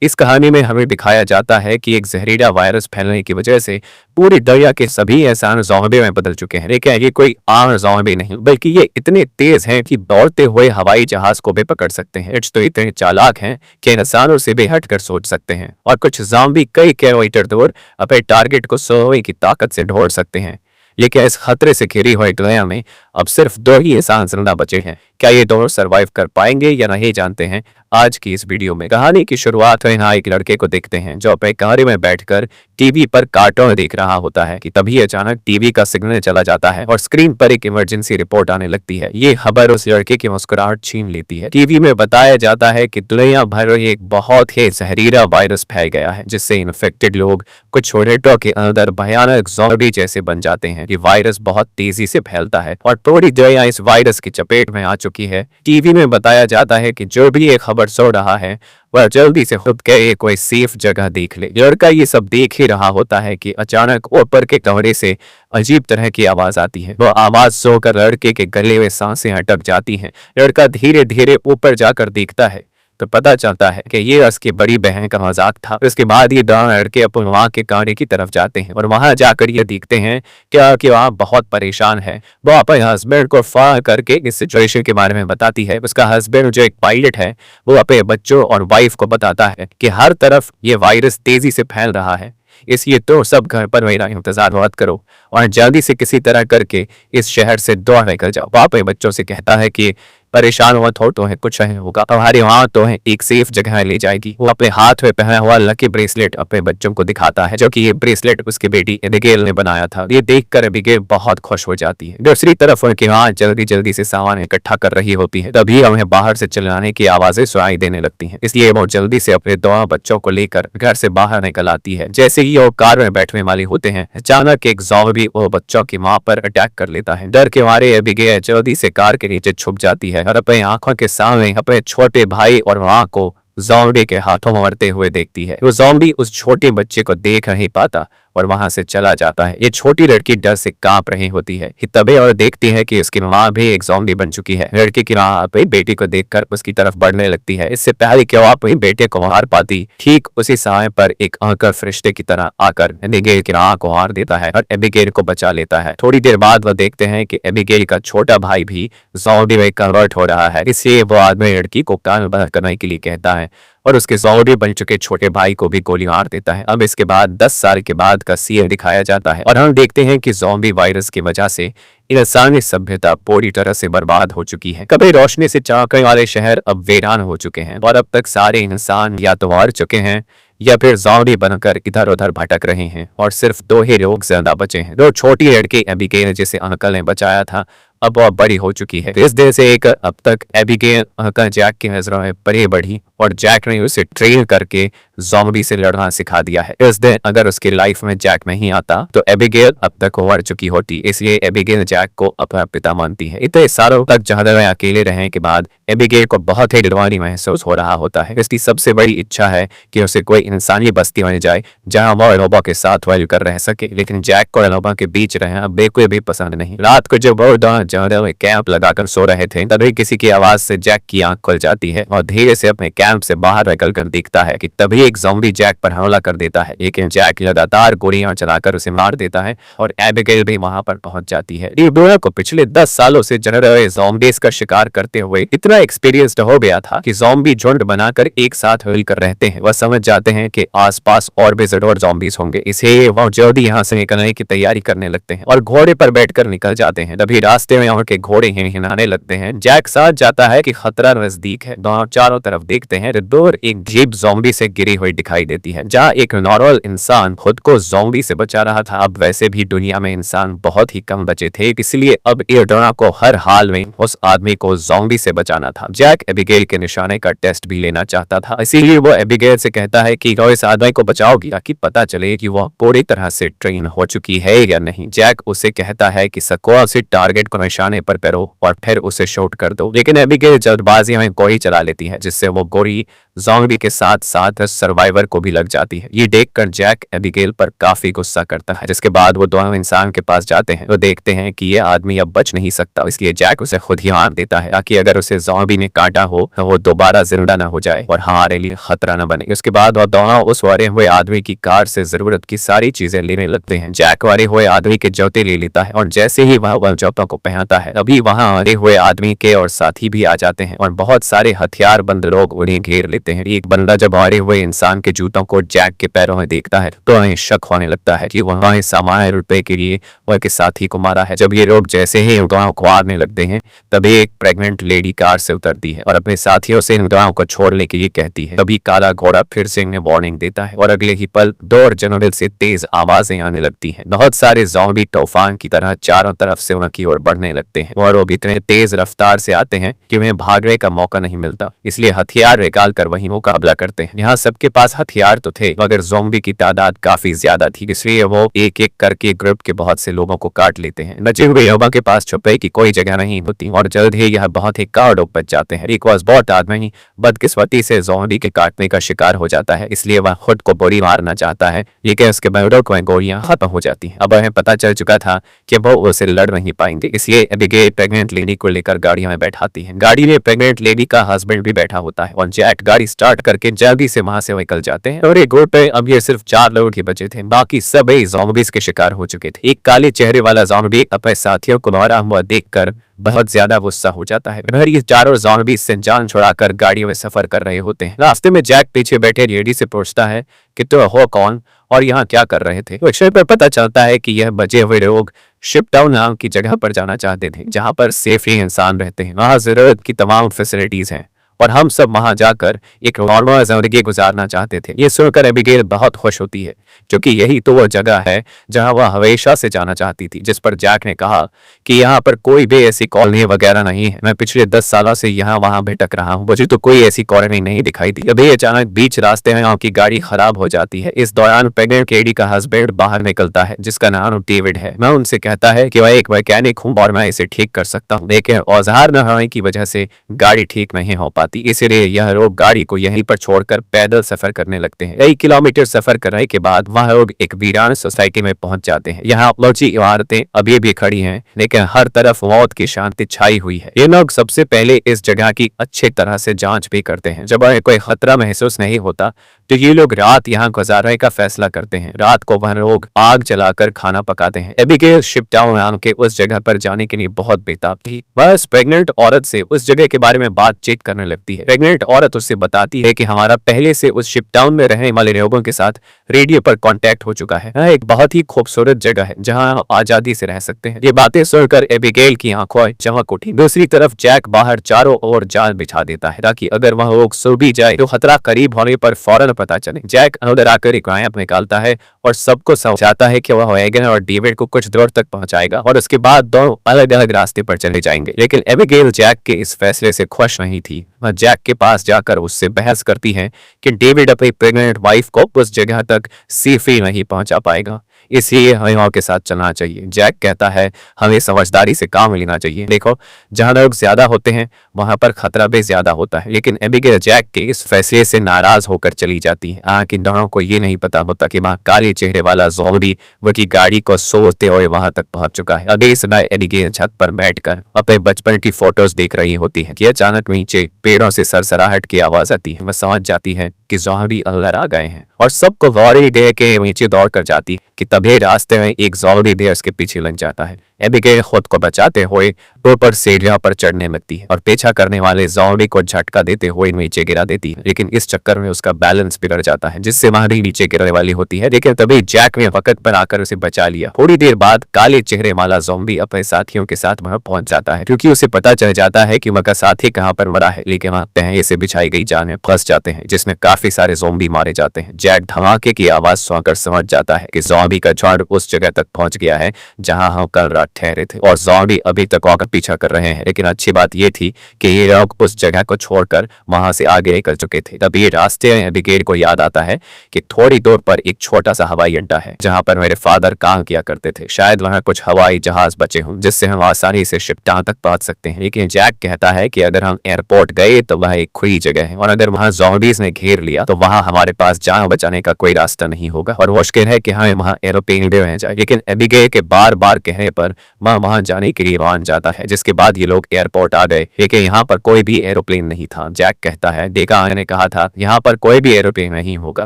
इस कहानी में हमें दिखाया जाता है कि एक जहरीला वायरस फैलने की वजह से पूरी दुनिया के सभी इंसान ज़ॉम्बी में बदल चुके हैं। लेकिन ये कोई आम ज़ॉम्बी नहीं, बल्कि ये इतने तेज हैं कि दौड़ते हुए हवाई जहाज को भी पकड़ सकते हैं। इट्स तो इतने चालाक हैं कि इंसानों से भी हट कर सोच सकते हैं, और कुछ ज़ॉम्बी कई किलोमीटर दूर अपने टारगेट को सोने की ताकत से ढोड़ सकते हैं। लेकिन इस खतरे से घिरी हुई दुनिया में अब सिर्फ दो ही इंसान जिंदा बचे हैं। क्या ये दोनों सरवाइव कर पाएंगे या नहीं, जानते हैं आज की इस वीडियो में। कहानी की शुरुआत में यहाँ एक लड़के को देखते हैं जो अपने कमरे में बैठकर टीवी पर कार्टून देख रहा होता है कि तभी अचानक टीवी का सिग्नल चला जाता है और स्क्रीन पर एक इमरजेंसी रिपोर्ट आने लगती है। ये खबर उस लड़के की मुस्कुराहट छीन लेती है। टीवी में बताया जाता है कि दुनिया भर में एक बहुत ही जहरीला वायरस फैल गया है, जिससे इन्फेक्टेड लोग कुछ मिनटों के अंदर भयानक ज़ॉम्बी जैसे बन जाते हैं। ये वायरस बहुत तेजी से फैलता है और पूरी दुनिया इस वायरस की चपेट में आ चुकी है। टीवी में बताया जाता है कि जो भी ये खबर सुन रहा है वह जल्दी से खुद के कोई सेफ जगह देख ले। लड़का ये सब देख ही रहा होता है कि अचानक ऊपर के कमरे से अजीब तरह की आवाज आती है। वो आवाज सुनकर लड़के के गले में सांसें अटक जाती हैं। लड़का धीरे धीरे ऊपर जाकर देखता है तो पता चलता है कि ये उसकी बड़ी बहन का मजाक था। उसके बाद ये दोनों लड़के अपने वहाँ के कमरे की तरफ जाते हैं और वहां जाकर ये देखते हैं कि वहाँ बहुत परेशान है। वो अपने हस्बैंड को फोन करके इस सिचुएशन के बारे में बताती है। उसका हस्बैंड जो एक पायलट है वो अपने बच्चों और वाइफ को बताता है कि हर तरफ ये वायरस तेजी से फैल रहा है, इसलिए तो सब घर पर मेरा इंतजार मत करो और जल्दी से किसी तरह करके इस शहर से दूर निकल जाओ। वो अपने बच्चों से कहता है कि परेशान मत हो, तो है कुछ है होगा, हमारे वहाँ तो है एक सेफ जगह ले जाएगी। वो अपने हाथ में पहना हुआ लकी ब्रेसलेट अपने बच्चों को दिखाता है, जो कि ये ब्रेसलेट उसकी बेटी एबिगेल ने बनाया था। ये देखकर एबिगेल बहुत खुश हो जाती है। दूसरी तरफ उनके वहाँ जल्दी जल्दी से सामान इकट्ठा कर रही होती है, तभी उन्हें बाहर से चिल्लाने की आवाजें सुनाई देने लगती है। इसलिए वो जल्दी से अपने दोनों बच्चों को लेकर घर से बाहर निकल आती है। जैसे ही वो कार में बैठने वाले होते हैं, अचानक एक ज़ॉम्बी वो बच्चों की माँ पर अटैक कर लेता है। डर के मारे एबिगेल जल्दी से कार के नीचे छुप जाती है और अपनी आंखों के सामने अपने छोटे भाई और मां को ज़ॉम्बी के हाथों मरते हुए देखती है। वो ज़ॉम्बी उस छोटे बच्चे को देख नहीं पाता और वहां से चला जाता है। ये छोटी लड़की डर से कांप रही होती है तभी और देखती है कि उसकी माँ भी एक ज़ॉम्बी बन चुकी है। लड़की की माँ अपनी बेटी को देखकर उसकी तरफ बढ़ने लगती है। इससे पहले कि वो अपनी बेटे को मार पाती, ठीक उसी समय पर एक अंकल फरिश्ते की तरह आकर एबिगेल की माँ को मार देता है और एबिगेल को बचा लेता है। थोड़ी देर बाद वह देखते हैं कि एबिगेल का छोटा भाई भी ज़ॉम्बी में कन्वर्ट हो रहा है। इसलिए वो आदमी लड़की को कान बंद करने के लिए कहता है और उसके ज़ॉम्बी बन चुके छोटे भाई को भी गोली मार देता है। अब इसके बाद 10 साल के बाद का सीन दिखाया जाता है और हम देखते हैं कि ज़ॉम्बी वायरस की वजह से इंसानी सभ्यता पूरी तरह से बर्बाद हो चुकी है। कभी रोशनी से चमकने वाले शहर अब वीरान हो चुके हैं और अब तक सारे इंसान या तो मर चुके हैं या फिर ज़ॉम्बी बनकर इधर उधर भटक रहे हैं और सिर्फ दो ही लोग जिंदा बचे हैं। दो छोटी लड़की एबिगेल जिसे अंकल ने बचाया था, अब वह बड़ी हो चुकी है। इस दिन से एक अब तक एबिगेल अंकल जैक की नजरों में पले बढ़ी और जैक ने उसे ट्रेन करके ज़ॉम्बी से लड़ना सिखा दिया है। इस दिन अगर उसकी लाइफ में जैक नहीं आता तो एबिगेल अब तक मर चुकी होती। इसलिए एबिगेल जैक को अपना पिता मानती है। इतने सालों तक जहां में अकेले रहने के बाद एबिगेल को बहुत ही डरवानी महसूस हो रहा होता है। इसकी सबसे बड़ी इच्छा है कि उसे कोई इंसानी बस्ती बन जाए जहां वो एनोबा के साथ वेल कर रह सके, लेकिन जैक को एनोबा के बीच रहना बिल्कुल भी पसंद नहीं। रात को जब वो दोनों जंगल में कैंप लगाकर सो रहे थे, तभी किसी की आवाज से जैक की आंख खुल जाती है और धीरे से अपने कैंप से बाहर निकलकर देखता है कि तभी एक ज़ॉम्बी जैक पर हमला कर देता है। लेकिन जैक लगातार गोलियां चलाकर उसे मार देता है और एबिगेल भी वहां पर पहुंच जाती है। रिबोना को पिछले 10 सालों से जल रहे ज़ॉम्बीज का शिकार करते हुए इतना एक्सपीरियंस्ड हो गया था कि ज़ॉम्बी झुंड बनाकर एक साथ मिलकर रहते हैं। वह समझ जाते हैं कि आसपास और भी जरूर ज़ॉम्बीज होंगे, इसलिए वह जल्दी यहाँ से निकलने की तैयारी करने लगते हैं और घोड़े पर बैठकर निकल जाते हैं। तभी रास्ते में उनके घोड़े हिनहिनाने लगते हैं। जैक साथ जाता है कि खतरा नजदीक है। दोनों चारों तरफ देखते हैं, दूर एक जीप ज़ॉम्बी से गिरी हुई दिखाई देती है। जहाँ एक नॉर्मल इंसान खुद को ज़ॉम्बी से बचा रहा था, अब वैसे भी दुनिया में इंसान बहुत ही कम बचे थे, इसलिए अब एडोना को हर हाल में उस आदमी को ज़ॉम्बी से बचाना था। जैक एबिगेल के निशाने का टेस्ट भी लेना चाहता था, इसीलिए वो एबिगेल से कहता है कि इस आदमी को बचाओगी ताकि पता चले कि वह पूरी तरह से ट्रेन हो चुकी है या नहीं। जैक उसे कहता है कि सकोआ से टारगेट को निशाने पर करो और फिर उसे शूट कर दो, लेकिन एबिगेल जल्दबाजी में गोली चला लेती है, जिससे वो गोली ज़ॉम्बी के साथ साथ सर्वाइवर को भी लग जाती है। ये देखकर जैक एबिगेल पर काफी गुस्सा करता है, जिसके बाद वो दोनों इंसान के पास जाते हैं। वो देखते हैं कि ये आदमी अब बच नहीं सकता, इसलिए जैक उसे खुद ही मार देता है ताकि अगर उसे ज़ॉम्बी ने काटा हो तो वो दोबारा जिंदा न हो जाए और हमारे लिए खतरा न बने। उसके बाद वो दोनों उस मरे हुए आदमी की कार से जरूरत की सारी चीजें लेने लगते हैं। जैक मरे हुए आदमी के जूते ले लेता है और जैसे ही वह जूतों को पहनता है तभी वहां मरे हुए आदमी के और साथी भी आ जाते हैं और बहुत सारे हथियार बंद लोग उन्हें घेर लेते हैं। एक बंदा जब मरे हुए इंसान के जूतों को जैक के पैरों में देखता है तो उन्हें शक होने लगता है कि वह सामान्य रुपए के लिए वह के साथी को मारा है। जब ये लोग जैसे ही उड़ाव को मारने लगते हैं तभी एक प्रेग्नेंट लेडी कार से उतरती है और अपने साथियों से उड़ाव को छोड़ने के लिए कहती है। तभी काला घोड़ा फिर से इन्हें वार्निंग देता है और अगले ही पल दौड़ जनरल से तेज आवाजें आने लगती हैं। बहुत सारे ज़ॉम्बी तूफान की तरह चारों तरफ से उनकी ओर बढ़ने लगते हैं और वो इतने तेज रफ्तार से आते हैं कि उन्हें भागने का मौका नहीं मिलता, इसलिए हथियार निकाल कर वही मुकाबला करते हैं। यहाँ सबके पास हथियार तो थे मगर ज़ॉम्बी की तादाद काफी ज्यादा थी, इसलिए वो एक एक करके ग्रुप के बहुत से लोगों को काट लेते हैं। बचे हुए युवा के पास छुपने की कोई जगह नहीं होती और जल्द ही यह बहुत ही कार्ड बच जाते हैं। एक बहुत आदमी बदकिस्मती से ज़ॉम्बी के काटने का शिकार हो जाता है, इसलिए वह खुद को गोली मारना चाहता है, लेकिन उसके बैरों को गोलियां खत्म हो जाती हैं। अब उन्हें पता चल चुका था कि वो उसे लड़ नहीं पाएंगे, इसलिए एबिगेल प्रेग्नेंट लेडी को लेकर गाड़ी में बैठाती है। गाड़ी में प्रेग्नेंट लेडी का हस्बैंड भी बैठा होता है और जैक गाड़ी स्टार्ट करके जल्दी से वहां से निकल जाते हैं। और एक गोड़ पे अब ये सिर्फ 4 लोग ही बचे थे, बाकी सभी ज़ॉम्बीज के शिकार हो चुके थे। एक काले चेहरे वाला ज़ॉम्बी अपने साथियों को मारा हुआ देखकर बहुत ज्यादा गुस्सा हो जाता है। फिर ये चारों ज़ॉम्बी से जान छुड़ाकर गाड़ियों में सफर कर रहे होते हैं। रास्ते में जैक पीछे बैठे लेडी से पूछता है कि तुम हो कौन और यहाँ क्या कर रहे थे। अक्षय पर पता चलता है कि यह बचे हुए लोग शिपटाउन नाम की जगह पर जाना चाहते थे, जहाँ पर सेफली इंसान रहते हैं, वहाँ जरूरत की तमाम फैसिलिटीज हैं और हम सब वहां जाकर एक नॉर्मल जिंदगी गुजारना चाहते थे। ये सुनकर एबिगेल बहुत खुश होती है क्योंकि यही तो वो जगह है जहां वह हमेशा से जाना चाहती थी। जिस पर जैक ने कहा कि यहाँ पर कोई भी ऐसी कॉलोनी वगैरह नहीं है, मैं पिछले 10 सालों से यहाँ वहां भटक रहा हूँ, मुझे तो कोई ऐसी कॉलोनी नहीं दिखाई दी। अभी अचानक बीच रास्ते में उनकी गाड़ी खराब हो जाती है। इस दौरान प्रेग्नेंट लेडी का हस्बैंड बाहर निकलता है जिसका नाम डेविड है। मैं उनसे कहता है कि वह एक मैकेनिक हूँ और मैं इसे ठीक कर सकता हूँ, लेकिन औजार न होने की वजह से गाड़ी ठीक नहीं हो पाती, इसलिए यह लोग गाड़ी को यहीं पर छोड़कर पैदल सफर करने लगते हैं। कई किलोमीटर सफर करने के बाद वह लोग एक वीरान सोसाइटी में पहुंच जाते हैं। यहाँ ऊंची इमारतें अभी भी खड़ी हैं, लेकिन हर तरफ मौत की शांति छाई हुई है। ये लोग सबसे पहले इस जगह की अच्छी तरह से जांच भी करते हैं। जब उन्हें कोई खतरा महसूस नहीं होता तो ये लोग रात यहाँ गुजारने का फैसला करते हैं। रात को वह लोग आग जलाकर खाना पकाते हैं। एबिगेल शिपटाउन नाम के उस जगह पर जाने के लिए बहुत बेताब थी। वह उस प्रेग्नेंट औरत से उस जगह के बारे में बातचीत करने लगती है। प्रेग्नेंट औरत उससे बताती है कि हमारा पहले से उस शिपटाउन में रहने वाले लोगों के साथ रेडियो पर कांटेक्ट हो चुका है। यह एक बहुत ही खूबसूरत जगह है जहां आजादी से रह सकते हैं। ये बातें सुनकर एबिगेल की आंखों चमक उठी। दूसरी तरफ जैक बाहर चारों ओर जाल बिछा देता है ताकि अगर वह लोग सो भी जाए तो खतरा करीब होने पर फौरन पता चले। जैक अंदर आकर एक रैंप निकालता है और सबको समझाता है कि वह वैगन और डेविड को कुछ दूर तक पहुंचाएगा और उसके बाद दोनों अलग अलग रास्ते पर चले जाएंगे। लेकिन एबिगेल जैक के इस फैसले से खुश नहीं थी। वह जैक के पास जाकर उससे बहस करती है कि डेविड अपनी प्रेग्नेंट वाइफ को उस जगह तक सेफली नहीं पहुंचा पाएगा, इसलिए हमें के साथ चलना चाहिए। जैक कहता है हमें समझदारी से काम लेना चाहिए। देखो, जहां लोग ज्यादा होते हैं वहां पर खतरा भी ज्यादा होता है। लेकिन एबिगेल जैक के इस फैसले से नाराज होकर चली जाती है। आगे दोनों को ये नहीं पता होता कि वहां काले चेहरे वाला ज़ॉम्बी वो की गाड़ी को सोते हुए वहां तक पहुंच चुका है। अगले समय एबिगेल छत पर बैठकर अपने बचपन की फोटोज देख रही होती है कि अचानक नीचे पेड़ों से सरसराहट की आवाज आती है। वह समझ जाती है कि ज़ॉम्बी अंदर आ गए हैं और सबको वारी दे के नीचे दौड़ कर जाती कि तभी रास्ते में एक ज़ॉम्बी दे उसके पीछे लग जाता है। एबिगेल खुद को बचाते हुए ऊपर सीढ़ियों पर चढ़ने लगती है और पीछा करने वाले ज़ॉम्बी को झटका देते हुए नीचे गिरा देती है, लेकिन इस चक्कर में उसका बैलेंस बिगड़ जाता है जिससे वह भी नीचे गिरने वाली होती है। लेकिन तभी जैक ने वक्त पर आकर उसे बचा लिया। थोड़ी देर बाद काले चेहरे वाला ज़ॉम्बी अपने साथियों के साथ वहां पहुंच जाता है क्योंकि उसे पता चल जाता है कि उनका साथी कहां पर मरा है, लेकिन वहां पहले से बिछाई गई जाल में फंस जाते हैं जिसमें काफी सारे ज़ॉम्बी मारे जाते हैं। जैक धमाके की आवाज सुनकर समझ जाता है कि ज़ॉम्बी का झुंड उस जगह तक पहुंच गया है जहां हम कल रात ठहरे थे और ज़ॉम्बी अभी तक वॉकर पीछा कर रहे हैं। लेकिन अच्छी बात यह थी कि ये लोग उस जगह को छोड़कर वहां से आगे निकल चुके थे। तभी रास्ते में एबिगेल को याद आता है कि थोड़ी दूर पर एक छोटा सा हवाई अड्डा है जहां पर मेरे फादर काम किया करते थे। शायद वहां कुछ हवाई जहाज बचे हों जिससे हम आसानी से शिप टाउन तक पहुंच सकते हैं। लेकिन जैक कहता है कि अगर हम एयरपोर्ट गए तो वह एक खुली जगह है और अगर वहां ज़ॉम्बीज़ ने घेर लिया तो वहां हमारे पास जान बचाने का कोई रास्ता नहीं होगा और मुश्किल है कि हमें वहां एरोप्लेन रह जाए। लेकिन एबिगेल के बार बार कहने पर वह वहां जाने के लिए मान जाता है, जिसके बाद ये लोग एयरपोर्ट आ गए। लेकिन यहाँ पर कोई भी एरोप्लेन नहीं था। जैक कहता है देखा मैंने कहा था यहाँ पर कोई भी एरोप्लेन नहीं होगा।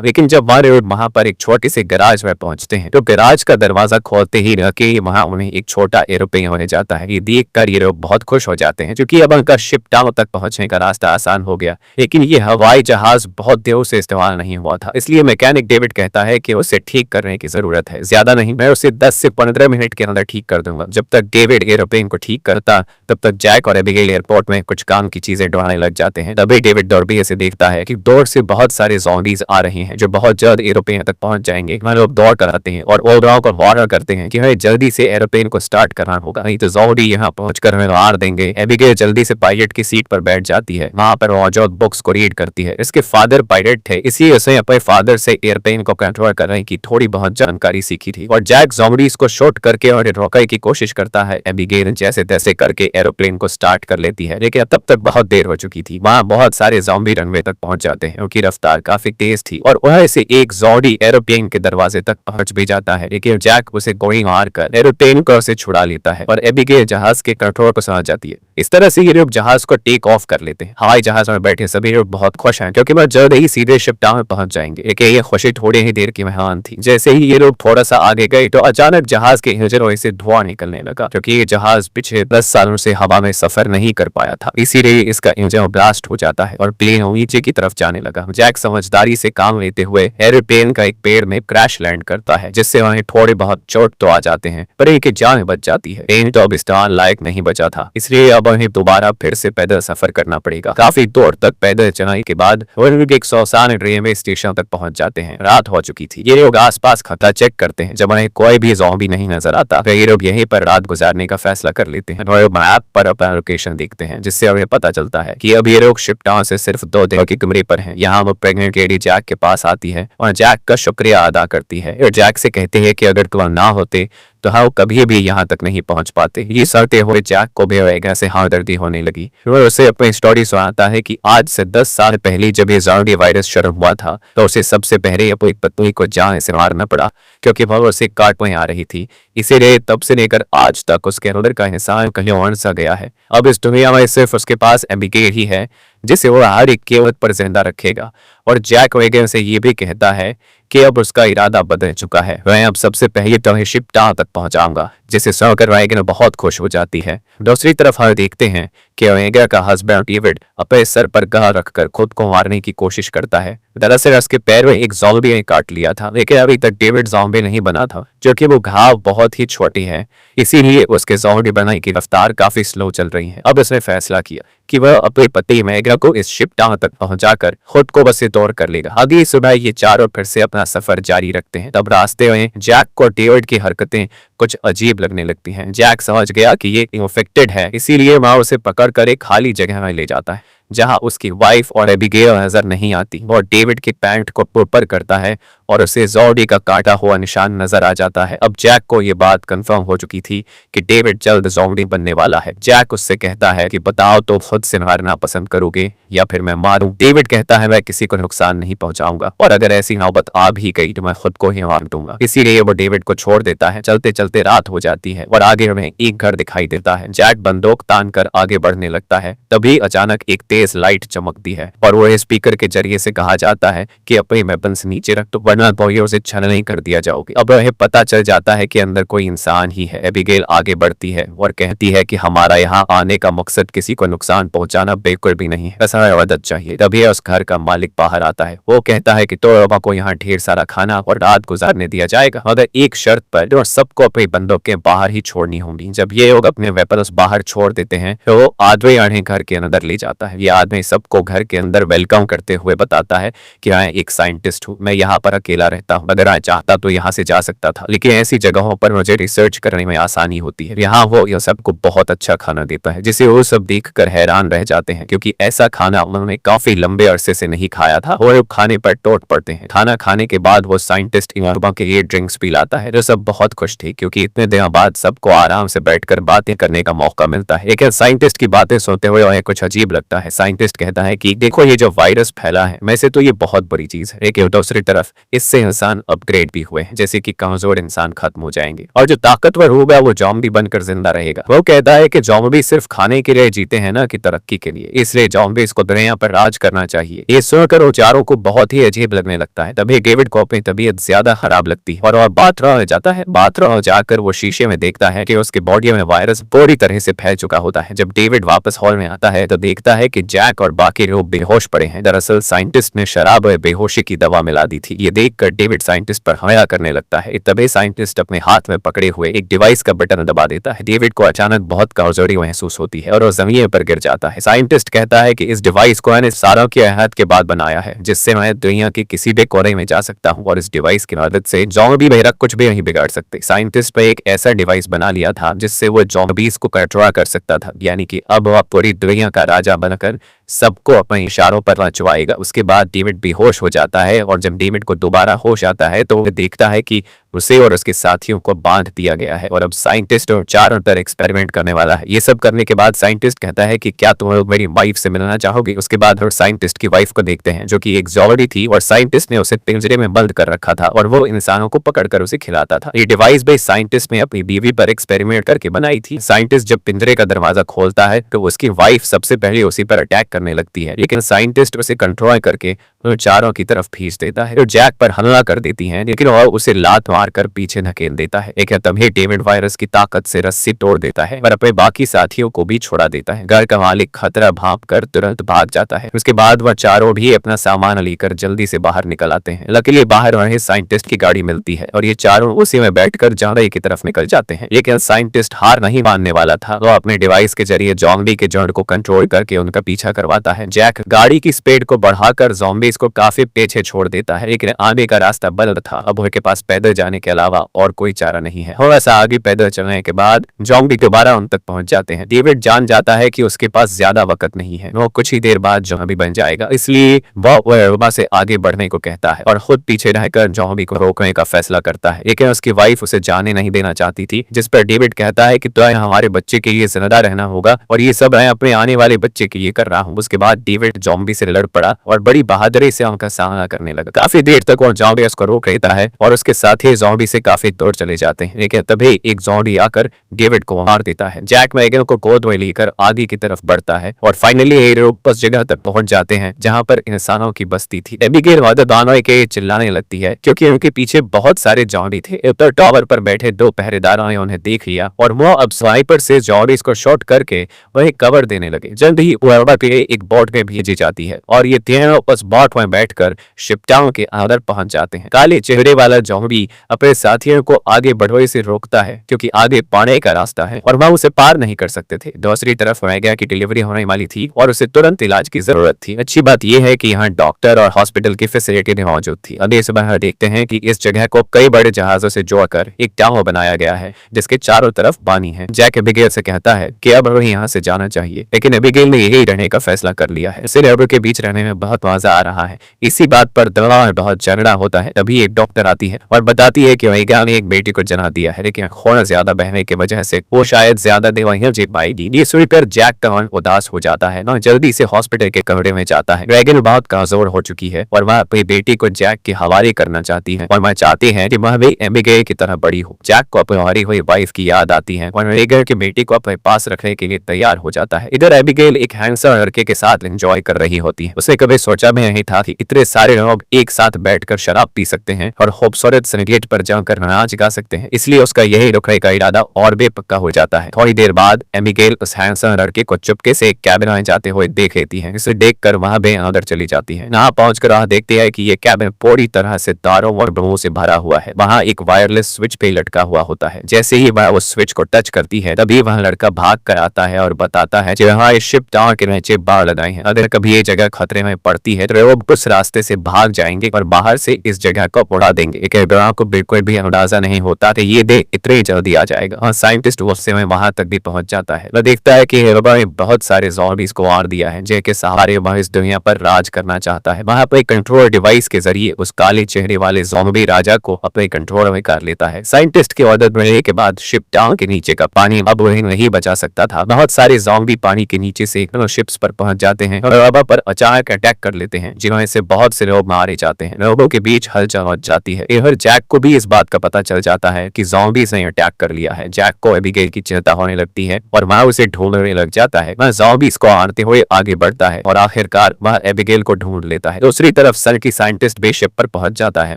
लेकिन जब वहां पर एक छोटे से गैराज में पहुंचते हैं तो गैराज का दरवाजा खोलते ही रखे वहां उन्हें एक छोटा एरोप्लेन होने जाता है। ये देख कर ये लोग बहुत खुश हो जाते हैं क्योंकि अब उनका शिप टाउन तक पहुंचने का रास्ता आसान हो गया। लेकिन ये हवाई जहाज बहुत देर से इस्तेमाल नहीं हुआ था, इसलिए मैकेनिक डेविड कहता है कि उसे ठीक करने की जरूरत है। ज्यादा नहीं, मैं उसे 10 से 15 मिनट के अंदर ठीक कर दूंगा। जब तक डेविड एरोप्लेन को ठीक करता तब तक जैक और एबिगेल एयरपोर्ट में कुछ काम की चीजें ढूंढने लग जाते हैं। तभी डेविड डॉर्बी से देखता है कि दूर से बहुत सारे ज़ॉम्बीज़ आ रहे हैं जो बहुत जल्द एरोप्लेन तक पहुंच जाएंगे। वह लोग दौड़ कर आते हैं और ओवरऑल को वार्न करते हैं कि हमें जल्दी से एरोप्लेन को स्टार्ट करना होगा, नहीं तो ज़ॉम्बी यहाँ पहुंचकर हमें मार देंगे। एबिगेल जल्दी से पायलट की सीट पर बैठ जाती है, वहां पर मौजूद बुक्स को रीड करती है। इसके फादर पायलट थे, इसलिए उसे अपने फादर से एयरप्लेन को कंट्रोल करने की थोड़ी बहुत जानकारी सीखी थी। और जैक ज़ॉम्बीज़ को शॉट करके और रोकने की कोशिश करता है। एबिगेल जैसे तैसे करके एरोप्लेन को स्टार्ट कर लेती है, लेकिन तब तक बहुत देर हो चुकी थी। वहां बहुत सारे ज़ॉम्बी रनवे तक पहुंच जाते हैं। उनकी रफ्तार काफी तेज थी और वह से एक ज़ॉम्बी एरोप्लेन के दरवाजे तक पहुंच भी जाता है, लेकिन जैक उसे गोली मारकर एरोप्लेन को उसे छुड़ा लेता है और एबिगेल जहाज के कंट्रोल को समझ जाती है। इस तरह से ये लोग जहाज को टेक ऑफ कर लेते हैं। हवाई जहाज में बैठे सभी लोग बहुत खुश हैं क्योंकि वह जल्द ही सीधे शिप टाउन में पहुंच जाएंगे। लेकिन ये खुशी थोड़ी ही देर की मेहमान थी। जैसे ही ये लोग थोड़ा सा आगे गए तो अचानक जहाज के इंजनों से धुआं निकलने लगा क्योंकि ये जहाज पिछले 10 सालों से हवा में सफर नहीं कर पाया था, इसीलिए इसका इंजन ब्लास्ट हो जाता है और प्लेन नीचे की तरफ जाने लगा। जैक समझदारी से काम लेते हुए एरोप्लेन का एक पेड़ में क्रैश लैंड करता है, जिससे वहीं थोड़े बहुत चोट तो आ जाते हैं पर इनकी जान बच जाती है। प्लेन तो अब इस्तेमाल लायक नहीं बचा था, इसलिए अब उन्हें दोबारा फिर से पैदल सफर करना पड़ेगा। काफी दूर तक पैदल चढ़ाई के बाद वो एक सुनसान रेलवे स्टेशन तक पहुंच जाते हैं। रात हो चुकी थी। ये लोग आसपास खतरा चेक करते हैं। जब उन्हें कोई भी ज़ॉम्बी नहीं नजर आता तो ये लोग यहीं पर रात गुजारने का फैसला कर लेते हैं। और मैप पर अपना लोकेशन देखते हैं, जिससे उन्हें पता चलता है कि अब ये लोग शिप टाउन से सिर्फ 2 दिन के कमरे पर हैं। यहाँ वो प्रेग्नेंट लेडी जैक के पास आती है और जैक का शुक्रिया अदा करती है और जैक से कहते हैं कि अगर तुम ना होते तो हम कभी भी यहाँ तक नहीं पहुंच पाते। ये सुनते हुए जैक को भी ऐसे हमदर्दी होने लगी। वो उसे अपनी स्टोरी सुनाता है कि आज से 10 साल पहले जब ये ज़ॉम्बी वायरस शुरू हुआ था तो उसे सबसे पहले अपनी पत्नी को जान से मारना पड़ा क्योंकि वो उसे काटने आ रही थी। इसीलिए तब से लेकर आज तक उसके अंदर का इंसान कहीं और सा गया है। अब इस दुनिया में सिर्फ उसके पास एबिगेल ही है जिसे वो हर एक कीमत पर जिंदा रखेगा। और जैक वेगन से ये भी कहता है कि अब उसका इरादा बदल चुका है। वह अब सबसे पहले तो शिप टाउन तक पहुंचाऊंगा, जिसे सुनकर वेगन बहुत खुश हो जाती है। दूसरी तरफ हम देखते हैं कि वेगन का हस्बैंड डेविड अपने सर पर घाव रखकर खुद को मारने की कोशिश करता है। दरअसल उसके पैर में एक ज़ॉम्बी ने काट लिया था, लेकिन अभी तक डेविड ज़ॉम्बी नहीं बना था क्योंकि वो घाव बहुत ही छोटी है, इसीलिए उसके ज़ॉम्बी बनाने की रफ्तार काफी स्लो चल रही है। अब उसने फैसला किया कि वह अपने पति मेगा को इस शिप टाउन तक पहुंचाकर खुद को बस से तौर कर लेगा। अगली सुबह ये चारों फिर से अपना सफर जारी रखते हैं। तब रास्ते में जैक को डेविड की हरकतें कुछ अजीब लगने लगती हैं। जैक समझ गया कि ये इन्फेक्टेड है, इसीलिए वह उसे पकड़कर एक खाली जगह में ले जाता है जहां उसकी वाइफ और एबिगेल नजर नहीं आती। वो डेविड की पैंट को ऊपर करता है और उसे ज़ॉम्बी का काटा हुआ निशान नजर आ जाता है। अब जैक को ये बात कंफर्म हो चुकी थी कि डेविड जल्द ज़ॉम्बी बनने वाला है। जैक उससे कहता है कि बताओ तो खुद से मारना पसंद करोगे या फिर मैं मारूं। डेविड कहता है मैं किसी को नुकसान नहीं पहुंचाऊंगा और अगर ऐसी नौबत आ भी गई तो मैं खुद को ही मार दूंगा। इसीलिए वो डेविड को छोड़ देता है। चलते चलते रात हो जाती है और आगे हमें एक घर दिखाई देता है। जैक बंदूक तान कर आगे बढ़ने लगता है। तभी अचानक एक तेज लाइट चमकती है और वो स्पीकर के जरिए से कहा जाता है कि अपने वेपन्स नीचे रख दो वरना बॉयों से छल नहीं कर दिया जाओगे। अब वह पता चल जाता है कि अंदर कोई इंसान ही है। एबिगेल आगे बढ़ती है और कहती है कि हमारा यहाँ आने का मकसद किसी को नुकसान पहुंचाना बिल्कुल भी नहीं है, ऐसा मदद चाहिए। तभी उस घर का मालिक बाहर आता है। वो कहता है कि तो को यहाँ ढेर सारा खाना और रात गुजारने दिया जाएगा, मगर एक शर्त पर, और सबको अपनी बंदूकें बाहर ही छोड़नी होंगी। जब ये लोग अपने वेपन्स बाहर छोड़ देते हैं तो वो आदमी उन्हें घर के अंदर ले जाता है। ये आदमी सबको घर के अंदर वेलकम करते हुए बताता है कि मैं एक साइंटिस्ट हूँ, मैं यहाँ पर अकेला रहता हूँ। अगर मैं चाहता तो यहाँ से जा सकता था, लेकिन ऐसी जगहों पर मुझे रिसर्च करने में आसानी होती है। यहाँ वो यह सबको बहुत अच्छा खाना देता है जिसे वो सब देखकर हैरान रह जाते हैं, क्योंकि ऐसा खाना उन्होंने काफी लंबे अरसे से नहीं खाया था और खाने पर टूट पड़ते हैं। खाना खाने के बाद वो साइंटिस्ट के लिए ड्रिंक्स पिलाता है, जो सब बहुत खुश थे क्योंकि इतने दिनों बाद सबको आराम से बैठकर बातें करने का मौका मिलता है। लेकिन साइंटिस्ट की बातें सुनते हुए उन्हें कुछ अजीब लगता है। साइंटिस्ट कहता है कि देखो, ये जो वायरस फैला है वैसे तो ये बहुत बड़ी चीज है, लेकिन दूसरी तरफ इससे इंसान अपग्रेड भी हुए हैं, जैसे कि कमजोर इंसान खत्म हो जाएंगे और जो ताकतवर होगा वो जॉम्बी बनकर जिंदा रहेगा। वो कहता है कि जॉम्बी सिर्फ खाने के लिए जीते हैं, ना कि तरक्की के लिए, इसलिए जॉम्बीज को दुनिया पर राज करना चाहिए। ये सुनकर वो चारों को बहुत ही अजीब लगने लगता है। तभी डेविड को अपनी तबीयत ज्यादा खराब लगती है और बाथरूम में जाता है। बाथरूम में जाकर वो शीशे में देखता है कि उसके बॉडी में वायरस पूरी तरह से फैल चुका होता है। जब डेविड वापस हॉल में आता है तो देखता है कि जैक और बाकी लोग बेहोश पड़े हैं। दरअसल साइंटिस्ट ने शराब और बेहोशी की दवा मिला दी थी। ये देखकर डेविड साइंटिस्ट पर हमला करने लगता है। तभी साइंटिस्ट अपने हाथ में पकड़े हुए एक डिवाइस का बटन दबा देता है। डेविड को अचानक बहुत कमजोरी महसूस होती है और वो जमीन पर गिर जाता है। साइंटिस्ट कहता है कि इस डिवाइस को मैंने सालों की मेहनत के बाद बनाया है, जिससे मैं दुनिया के किसी भी कोने में जा सकता हूँ और इस डिवाइस की मदद से ज़ॉम्बी मेरा कुछ भी नहीं बिगाड़ सकते। साइंटिस्ट ने एक ऐसा डिवाइस बना लिया था जिससे वो ज़ॉम्बीज को कंट्रोल कर सकता था, यानी कि अब वह पूरी दुनिया का राजा बनकर सबको अपने इशारों पर नचवाएगा। उसके बाद डेविड बेहोश हो जाता है और जब डेविड को दोबारा होश आता है तो वह देखता है कि उसे और उसके साथियों को बांध दिया गया है और अब साइंटिस्ट और चारों तरफ एक्सपेरिमेंट करने वाला है। ये सब करने के बाद साइंटिस्ट कहता है कि क्या तुम लोग मेरी वाइफ से मिलना चाहोगे। उसके बाद और साइंटिस्ट की वाइफ को देखते हैं जो कि एक ज़ॉम्बी थी और साइंटिस्ट ने उसे पिंजरे में बंद कर रखा था और वो इंसानों को पकड़कर उसे खिलाता था। ये डिवाइस भी साइंटिस्ट ने अपनी बीवी पर एक्सपेरिमेंट करके बनाई थी। साइंटिस्ट जब पिंजरे का दरवाजा खोलता है तो उसकी वाइफ सबसे पहले उसी पर अटैक करने लगती है, लेकिन साइंटिस्ट उसे कंट्रोल करके चारों की तरफ खींच देता है। जैक पर हमला कर देती है, लेकिन वह उसे लात मारकर पीछे धकेल देता है। लेकिन तभी डेविड वायरस की ताकत से रस्सी तोड़ देता है और अपने बाकी साथियों को भी छोड़ा देता है। घर का मालिक खतरा भांपकर तुरंत भाग जाता है। उसके बाद वह चारों भी अपना सामान लेकर जल्दी से बाहर निकल आते हैं। लकीली बाहर उन्हें साइंटिस्ट की गाड़ी मिलती है और ये चारों उसी में बैठकर जंगल की तरफ निकल जाते हैं। लेकिन साइंटिस्ट हार नहीं मानने वाला था। वो अपने डिवाइस के जरिए ज़ॉम्बी के जड़ को कंट्रोल करके उनका पीछा करवाता है। जैक गाड़ी की स्पीड को बढ़ाकर ज़ॉम्बीज को काफी पीछे छोड़ देता है, लेकिन आगे का रास्ता बंद था। अब उनके पास पैदल जाने के अलावा और कोई चारा नहीं है। थोड़ा सा आगे पैदल चलने के बाद ज़ॉम्बी दोबारा उन तक पहुंच जाते हैं। डेविड जान जाता है कि उसके पास ज्यादा वक्त नहीं है, वो कुछ ही देर बाद ज़ॉम्बी बन जाएगा, इसलिए वह से आगे बढ़ने को कहता है और खुद पीछे रहकर ज़ॉम्बी को रोकने का फैसला करता है। लेकिन उसकी वाइफ उसे जाने नहीं देना चाहती थी, जिस पर डेविड कहता है कि तो हमारे बच्चे के लिए जिंदा रहना होगा और ये सब मैं अपने आने वाले बच्चे के लिए कर रहा हूँ। उसके बाद डेविड ज़ॉम्बी से लड़ पड़ा और बड़ी बहादुरी से उनका सामना करने लगा। काफी देर तक वो ज़ॉम्बी उसको रोक लेता है और उसके साथ ही ज़ॉम्बी से काफी दूर चले जाते हैं, लेकिन तभी एक ज़ॉम्बी आकर डेविड को मार देता है। जैक मैगन को गोद में लेकर आगे की तरफ बढ़ता है और फाइनली ये लोग उस जगह तक पहुंच जाते हैं जहां पर इंसानों की बस्ती थी। एबिगेल दानव के चिल्लाने लगती है क्योंकि उनके पीछे बहुत सारे ज़ॉम्बी थे। उत्तर टावर पर बैठे दो पहरेदारों ने उन्हें देख लिया और वो अब स्नाइपर से ज़ॉम्बीज को शॉट करके वही कवर देने लगे। जल्द ही एक बोट में भेजी जाती है और ये तीनों उस बोट में बैठकर शिपटाउन के अंदर पहुंच जाते हैं। काले चेहरे वाला ज़ॉम्बी अपने साथियों को आगे बढ़ने से रोकता है क्योंकि आगे पानी का रास्ता है और वह उसे पार नहीं कर सकते थे। दूसरी तरफ मैगा की डिलीवरी होने वाली थी और उसे तुरंत इलाज की जरूरत थी। अच्छी बात यह है कि यहाँ डॉक्टर और हॉस्पिटल की फैसिलिटी मौजूद थी। अगले सुबह देखते हैं कि इस जगह को कई बड़े जहाजों से जोड़कर एक टावर बनाया गया है जिसके चारों तरफ पानी है। जैक एबिगेल से कहता है कि अब हमें यहाँ से जाना चाहिए, लेकिन एबिगेल ने यही रहने का फैसला कर लिया है। इसे लेबर के बीच रहने में बहुत मजा आ रहा है। इसी बात पर दवा में बहुत झगड़ा होता है। तभी एक डॉक्टर आती है और बताती है कि मैगा ने एक बेटी को जन्म दिया है, लेकिन खून ज्यादा बहने की वजह से वो शायद ज्यादा दवाइयां जी पाएगी। ये सुनकर जैक का मन उदास हो जाता है ना, जल्दी से हॉस्पिटल के कमरे में जाता है। ड्रैगन बहुत कमजोर हो चुकी है और वह अपनी बेटी को जैक के हवाले करना चाहती है और वह चाहती है कि वह भी एबिगेल की तरह बड़ी हो। जैक को अपनी हारी हुई वाइफ की याद आती है और एबिगेल की बेटी को अपने पास रखने के लिए तैयार हो जाता है। इधर एबिगेल एक हैंडसम लड़के के साथ एंजॉय कर रही होती है। उसने कभी सोचा भी नहीं था कि इतने सारे लोग एक साथ बैठकर शराब पी सकते हैं और खूबसूरत संगीत पर जाकर नाच गा सकते हैं, इसलिए उसका यही रुकने का इरादा और भी पक्का हो जाता है। थोड़ी देर बाद एबिगेल उस हैंडसम लड़के को चुपके से एक कैबिन में जाते हुए देख लेती है। इसे देखकर वहां भी अंदर चली जाती है। यहाँ पहुंचकर वह देखती है कि ये कैबिन पूरी तरह से तारों और बमों से भरा हुआ है। वहाँ एक वायरलेस स्विच पे लटका हुआ होता है। जैसे ही वह उस स्विच को टच करती है तभी वह लड़का भाग कर आता है और बताता है कि वहाँ इस शिप टावर के नीचे बाढ़ लगाई है। अगर कभी ये जगह खतरे में पड़ती है तो वो लोग उस रास्ते से भाग जाएंगे और बाहर से इस जगह को उड़ा देंगे। एबेगा को बिल्कुल भी अंदाजा नहीं होता कि ये डे इतनी जल्दी आ जाएगा और साइंटिस्ट उससे में वहां तक भी पहुंच जाता है। वह देखता है कि एबेगा ने बहुत सारे ज़ॉम्बीज़ को मार दिया है जिनके सहारे वह इस दुनिया पर राज करना चाहता है। वहां पर कंट्रोल डिवाइस के जरिए उस काले चेहरे वाले ज़ॉम्बी राजा को अपने कंट्रोल में कर लेता है। साइंटिस्ट की ऑर्डर मिलने के बाद शिप टाउन के नीचे का पानी अब उन्हें नहीं बचा सकता था। बहुत सारे ज़ॉम्बी पानी के नीचे से शिप्स पर पहुंच जाते हैं और एबेगा पर अचानक अटैक कर लेते हैं, जिन्होंने से बहुत से लोग मारे जाते हैं। लोगों के बीच हलचल मच जाती है। इधर जैक को भी इस बात का पता चल जाता है कि ज़ॉम्बीज़ ने अटैक कर लिया है। जैक को एबिगेल की चिंता होने लगती है और वह उसे ढूंढने लग जाता है। वह ज़ॉम्बीज़ को मारते हुए आगे बढ़ता है और आखिरकार वह एबिगेल को ढूंढ लेता है। दूसरी तरफ सन की साइंटिस्ट भी शिप पर पहुंच जाता है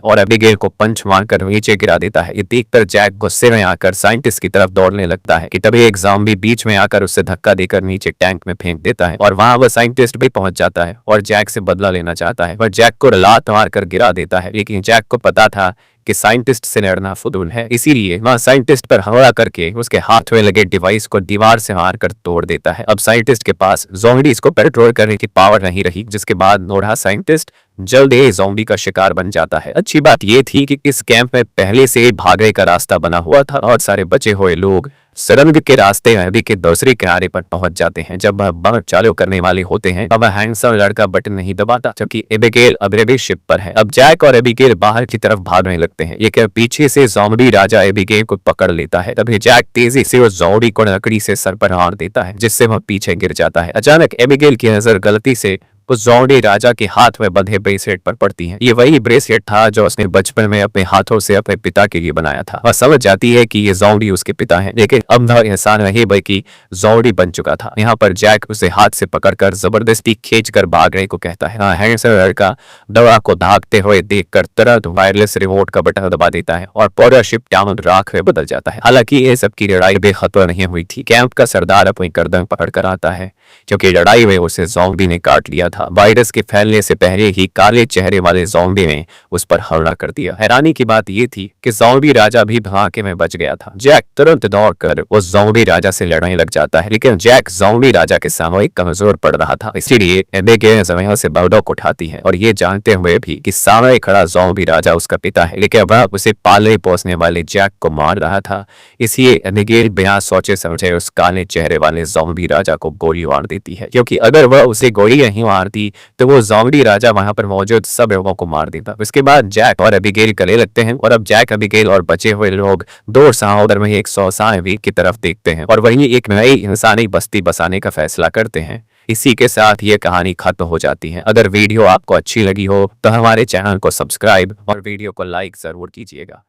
और एबिगेल को पंच मारकर नीचे गिरा देता है। ये देखकर जैक गुस्से में आकर साइंटिस्ट की तरफ दौड़ने लगता है कि तभी एक ज़ॉम्बी बीच में आकर उसे धक्का देकर नीचे टैंक में फेंक देता है और वहां वह साइंटिस्ट भी पहुंच जाता है और जैक से बदला लेना चाहता है। वह जैक को लात मारकर गिरा देता है, लेकिन जैक को पता था कि साइंटिस्ट से लड़ना फुदूल है, इसीलिए वह साइंटिस्ट पर हमला करके उसके हाथ में लगे डिवाइस को दीवार से मारकर तोड़ देता है। अब साइंटिस्ट के पास ज़ॉम्बीज़ को कंट्रोल करने की पावर नहीं रही, जिसके बाद नोरा साइंटिस्ट जल्द ही ज़ॉम्बी का शिकार बन जाता है। अच्छी बात यह थी कि इस कैंप में पहले से ही भागने का रास्ता बना हुआ था और सारे बचे हुए लोग सुरंग के रास्ते नदी के दूसरे किनारे पर पहुंच जाते हैं। जब वह बम चालू करने वाले होते हैं तब वह हैंडसम लड़का बटन नहीं दबाता, जबकि एबिगेल अब शिप पर है। अब जैक और एबिगेल बाहर की तरफ भागने लगते हैं, लेकिन पीछे से ज़ॉम्बी राजा एबिगेल को पकड़ लेता है। तभी जैक तेजी से उस ज़ॉम्बी को लकड़ी से सर पर मार देता है, जिससे वह पीछे गिर जाता है। अचानक एबिगेल की नजर गलती से उस ज़ॉम्बी राजा के हाथ में बंधे ब्रेसलेट पर पड़ती है। ये वही ब्रेसलेट था जो उसने बचपन में अपने हाथों से अपने पिता के लिए बनाया था। वह समझ जाती है कि ये ज़ॉम्बी उसके पिता हैं, लेकिन अब वह इंसान नहीं बल्कि ज़ॉम्बी बन चुका था। यहाँ पर जैक उसे हाथ से पकड़कर जबरदस्ती खींचकर भागने को कहता है। हैंडसम लड़का दवा को भागते हुए देखकर तुरंत वायरलेस रिमोट का बटन दबा देता है और पूरा शिप टाउन राख में बदल जाता है। हालांकि ये सब की लड़ाई बेखतर नहीं हुई थी। कैंप का सरदार अपनी गर्दन पकड़ कर आता है, क्योंकि लड़ाई में उसे ज़ॉम्बी ने काट लिया था। वायरस के फैलने से पहले ही काले चेहरे वाले ज़ॉम्बी ने उस पर हमला कर दिया। हैरानी की बात यह थी कि ज़ॉम्बी राजा भी धमाके में बच गया था। जैक तुरंत दौड़कर उस ज़ॉम्बी राजा से लड़ने लग जाता है, लेकिन जैक ज़ॉम्बी राजा के सामने कमजोर पड़ रहा था, इसलिए एबिगेल जमीन से बंदूक उठाती है और ये जानते हुए भी कि सामने खड़ा ज़ॉम्बी राजा उसका पिता है, लेकिन वह उसे पालने पोसने वाले जैक को मार रहा था। इसलिए एबिगेल बिना सोचे समझे उस काले चेहरे वाले ज़ॉम्बी राजा को गोली मार देती है, क्योंकि अगर वह उसे गोली नहीं मारती तो वो ज़ॉम्बी राजा वहां पर मौजूद सब लोगों को मार देता। उसके बाद जैक और एबिगेल गले लगते हैं और अब जैक, एबिगेल और बचे हुए लोग दो सहोदर में एक सौसावी की तरफ देखते हैं और वहीं एक नई इंसानी बस्ती बसाने का फैसला करते हैं। इसी के साथ ये कहानी खत्म हो जाती है। अगर वीडियो आपको अच्छी लगी हो तो हमारे चैनल को सब्सक्राइब और वीडियो को लाइक जरूर कीजिएगा।